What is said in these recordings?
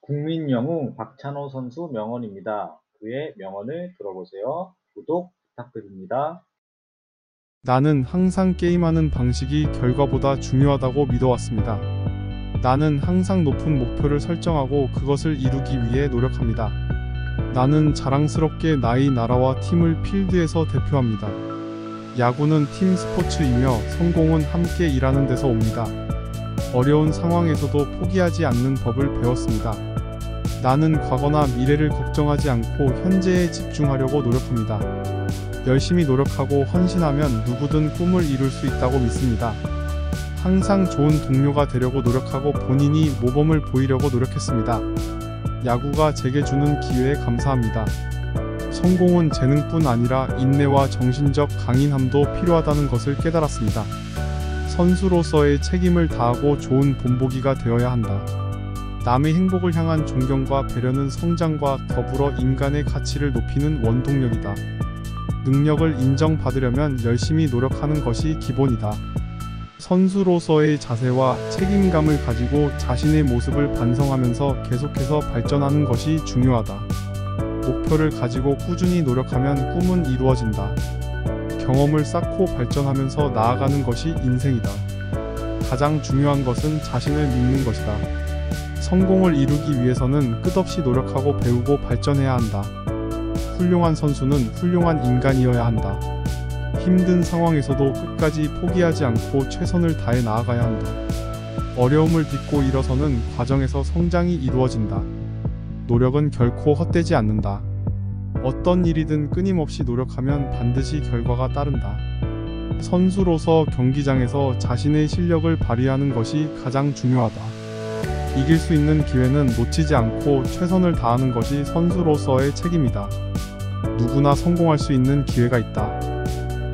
국민영웅 박찬호 선수 명언입니다. 그의 명언을 들어보세요. 구독 부탁드립니다. 나는 항상 게임하는 방식이 결과보다 중요하다고 믿어왔습니다. 나는 항상 높은 목표를 설정하고 그것을 이루기 위해 노력합니다. 나는 자랑스럽게 나의 나라와 팀을 필드에서 대표합니다. 야구는 팀 스포츠이며 성공은 함께 일하는 데서 옵니다. 어려운 상황에서도 포기하지 않는 법을 배웠습니다. 나는 과거나 미래를 걱정하지 않고 현재에 집중하려고 노력합니다. 열심히 노력하고 헌신하면 누구든 꿈을 이룰 수 있다고 믿습니다. 항상 좋은 동료가 되려고 노력하고 본인이 모범을 보이려고 노력했습니다. 야구가 제게 주는 기회에 감사합니다. 성공은 재능뿐 아니라 인내와 정신적 강인함도 필요하다는 것을 깨달았습니다. 선수로서의 책임을 다하고 좋은 본보기가 되어야 한다. 남의 행복을 향한 존경과 배려는 성장과 더불어 인간의 가치를 높이는 원동력이다. 능력을 인정받으려면 열심히 노력하는 것이 기본이다. 선수로서의 자세와 책임감을 가지고 자신의 모습을 반성하면서 계속해서 발전하는 것이 중요하다. 목표를 가지고 꾸준히 노력하면 꿈은 이루어진다. 경험을 쌓고 발전하면서 나아가는 것이 인생이다. 가장 중요한 것은 자신을 믿는 것이다. 성공을 이루기 위해서는 끝없이 노력하고 배우고 발전해야 한다. 훌륭한 선수는 훌륭한 인간이어야 한다. 힘든 상황에서도 끝까지 포기하지 않고 최선을 다해 나아가야 한다. 어려움을 딛고 일어서는 과정에서 성장이 이루어진다. 노력은 결코 헛되지 않는다. 어떤 일이든 끊임없이 노력하면 반드시 결과가 따른다. 선수로서 경기장에서 자신의 실력을 발휘하는 것이 가장 중요하다. 이길 수 있는 기회는 놓치지 않고 최선을 다하는 것이 선수로서의 책임이다. 누구나 성공할 수 있는 기회가 있다.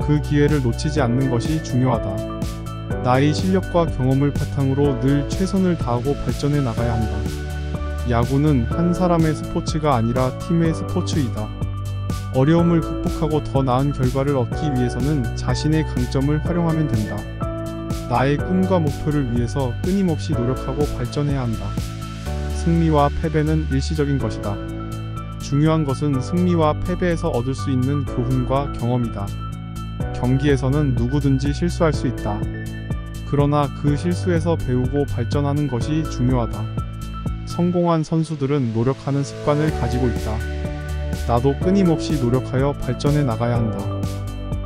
그 기회를 놓치지 않는 것이 중요하다. 나의 실력과 경험을 바탕으로 늘 최선을 다하고 발전해 나가야 한다. 야구는 한 사람의 스포츠가 아니라 팀의 스포츠이다. 어려움을 극복하고 더 나은 결과를 얻기 위해서는 자신의 강점을 활용하면 된다. 나의 꿈과 목표를 위해서 끊임없이 노력하고 발전해야 한다. 승리와 패배는 일시적인 것이다. 중요한 것은 승리와 패배에서 얻을 수 있는 교훈과 경험이다. 경기에서는 누구든지 실수할 수 있다. 그러나 그 실수에서 배우고 발전하는 것이 중요하다. 성공한 선수들은 노력하는 습관을 가지고 있다. 나도 끊임없이 노력하여 발전해 나가야 한다.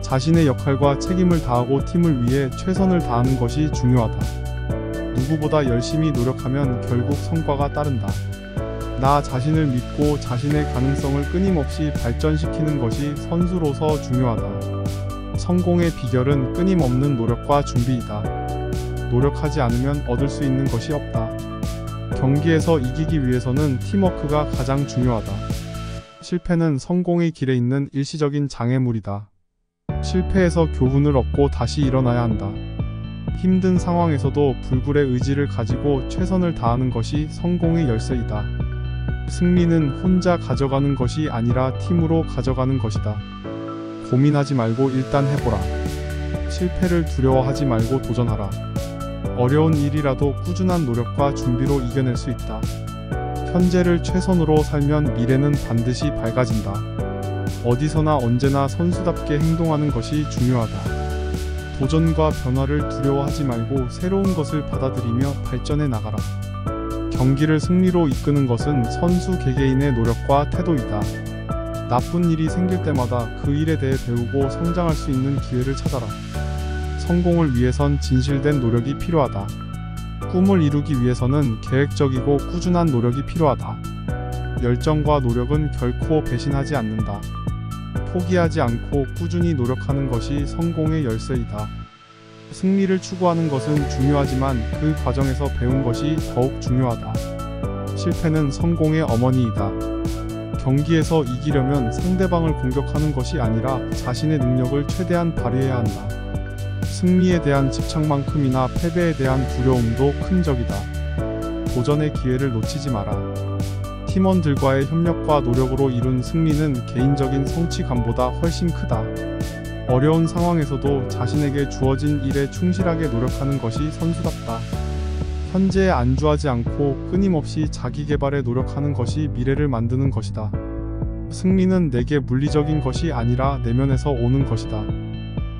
자신의 역할과 책임을 다하고 팀을 위해 최선을 다하는 것이 중요하다. 누구보다 열심히 노력하면 결국 성과가 따른다. 나 자신을 믿고 자신의 가능성을 끊임없이 발전시키는 것이 선수로서 중요하다. 성공의 비결은 끊임없는 노력과 준비이다. 노력하지 않으면 얻을 수 있는 것이 없다. 경기에서 이기기 위해서는 팀워크가 가장 중요하다. 실패는 성공의 길에 있는 일시적인 장애물이다. 실패에서 교훈을 얻고 다시 일어나야 한다. 힘든 상황에서도 불굴의 의지를 가지고 최선을 다하는 것이 성공의 열쇠이다. 승리는 혼자 가져가는 것이 아니라 팀으로 가져가는 것이다. 고민하지 말고 일단 해보라. 실패를 두려워하지 말고 도전하라. 어려운 일이라도 꾸준한 노력과 준비로 이겨낼 수 있다. 현재를 최선으로 살면 미래는 반드시 밝아진다. 어디서나 언제나 선수답게 행동하는 것이 중요하다. 도전과 변화를 두려워하지 말고 새로운 것을 받아들이며 발전해 나가라. 경기를 승리로 이끄는 것은 선수 개개인의 노력과 태도이다. 나쁜 일이 생길 때마다 그 일에 대해 배우고 성장할 수 있는 기회를 찾아라. 성공을 위해선 진실된 노력이 필요하다. 꿈을 이루기 위해서는 계획적이고 꾸준한 노력이 필요하다. 열정과 노력은 결코 배신하지 않는다. 포기하지 않고 꾸준히 노력하는 것이 성공의 열쇠이다. 승리를 추구하는 것은 중요하지만 그 과정에서 배운 것이 더욱 중요하다. 실패는 성공의 어머니이다. 경기에서 이기려면 상대방을 공격하는 것이 아니라 자신의 능력을 최대한 발휘해야 한다. 승리에 대한 집착만큼이나 패배에 대한 두려움도 큰 적이다. 도전의 기회를 놓치지 마라. 팀원들과의 협력과 노력으로 이룬 승리는 개인적인 성취감보다 훨씬 크다. 어려운 상황에서도 자신에게 주어진 일에 충실하게 노력하는 것이 선수답다. 현재에 안주하지 않고 끊임없이 자기 개발에 노력하는 것이 미래를 만드는 것이다. 승리는 내게 물리적인 것이 아니라 내면에서 오는 것이다.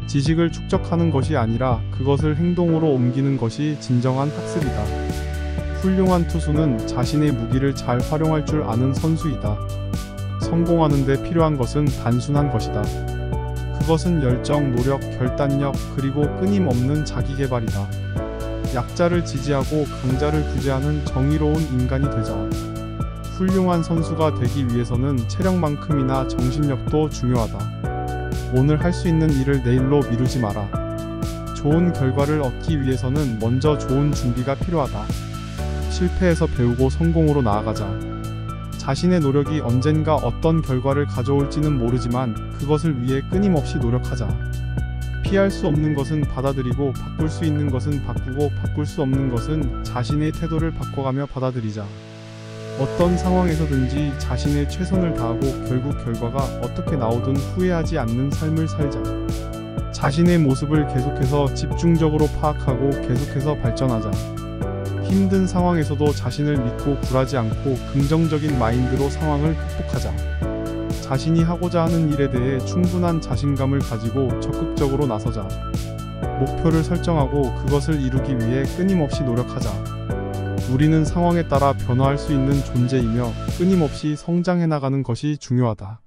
지식을 축적하는 것이 아니라 그것을 행동으로 옮기는 것이 진정한 학습이다. 훌륭한 투수는 자신의 무기를 잘 활용할 줄 아는 선수이다. 성공하는 데 필요한 것은 단순한 것이다. 그것은 열정, 노력, 결단력, 그리고 끊임없는 자기 개발이다. 약자를 지지하고 강자를 구제하는 정의로운 인간이 되자. 훌륭한 선수가 되기 위해서는 체력만큼이나 정신력도 중요하다. 오늘 할 수 있는 일을 내일로 미루지 마라. 좋은 결과를 얻기 위해서는 먼저 좋은 준비가 필요하다. 실패에서 배우고 성공으로 나아가자. 자신의 노력이 언젠가 어떤 결과를 가져올지는 모르지만 그것을 위해 끊임없이 노력하자. 피할 수 없는 것은 받아들이고 바꿀 수 있는 것은 바꾸고 바꿀 수 없는 것은 자신의 태도를 바꿔가며 받아들이자. 어떤 상황에서든지 자신의 최선을 다하고 결국 결과가 어떻게 나오든 후회하지 않는 삶을 살자. 자신의 모습을 계속해서 집중적으로 파악하고 계속해서 발전하자. 힘든 상황에서도 자신을 믿고 굴하지 않고 긍정적인 마인드로 상황을 극복하자. 자신이 하고자 하는 일에 대해 충분한 자신감을 가지고 적극적으로 나서자. 목표를 설정하고 그것을 이루기 위해 끊임없이 노력하자. 우리는 상황에 따라 변화할 수 있는 존재이며 끊임없이 성장해 나가는 것이 중요하다.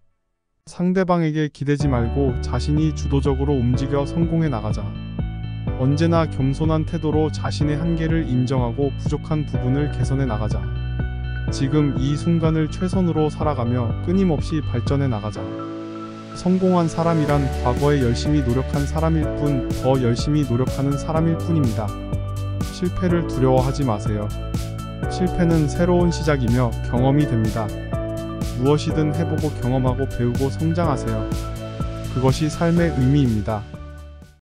상대방에게 기대지 말고 자신이 주도적으로 움직여 성공해 나가자. 언제나 겸손한 태도로 자신의 한계를 인정하고 부족한 부분을 개선해 나가자. 지금 이 순간을 최선으로 살아가며 끊임없이 발전해 나가자. 성공한 사람이란 과거에 열심히 노력한 사람일 뿐 더 열심히 노력하는 사람일 뿐입니다. 실패를 두려워하지 마세요. 실패는 새로운 시작이며 경험이 됩니다. 무엇이든 해보고 경험하고 배우고 성장하세요. 그것이 삶의 의미입니다.